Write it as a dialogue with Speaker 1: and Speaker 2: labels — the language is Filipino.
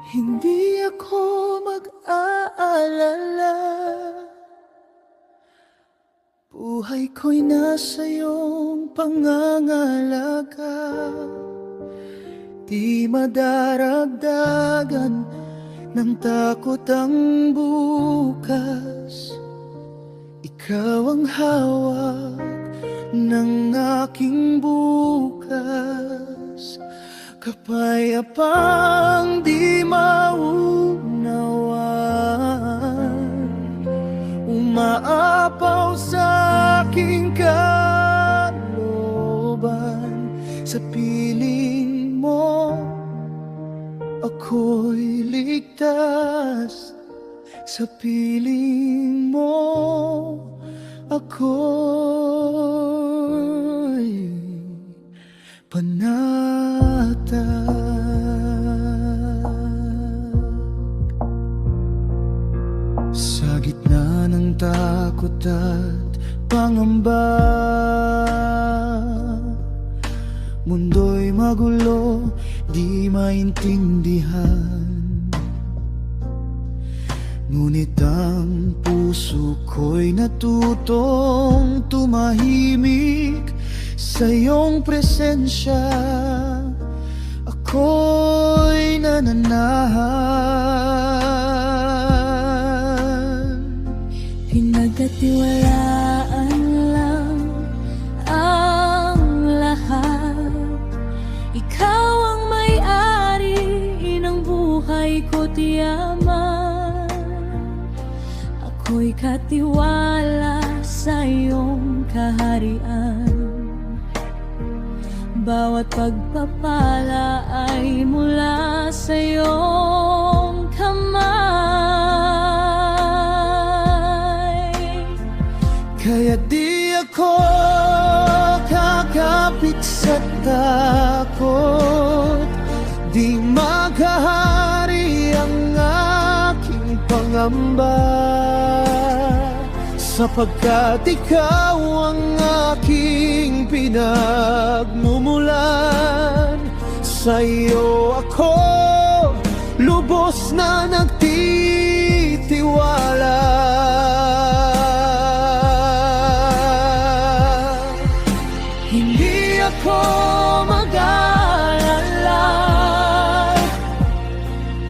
Speaker 1: Hindi ako mag-aalala, buhay ko'y nasa iyong pangangalaga. Di madaragdagan ng takot ang bukas. Ikaw ang hawak ng aking bukas. Kapayapang di maunawan, umaapaw sa aking kalooban. Sa piling mo, ako'y ligtas. Sa piling mo, ako'y panatag. Sa gitna ng takot at pangamba, mundo'y magulo, di maintindihan. Ngunit ang puso ko'y natutong tumahimik sa iyong presensya. Ako'y nananahan.
Speaker 2: Pinagkatiwalaan lang ang lahat. Ikaw ang may-ari ng buhay ko't yaman. Ako'y katiwala sa iyong kaharian. Bawat pagpapala ay mula sa iyong kamay.
Speaker 1: Kaya di ako kakapit sa takot, di maghahari ang aking pangamba. Sapagkat ikaw ang aking pinagmumulan. Sa iyo ako lubos na nagtitiwala.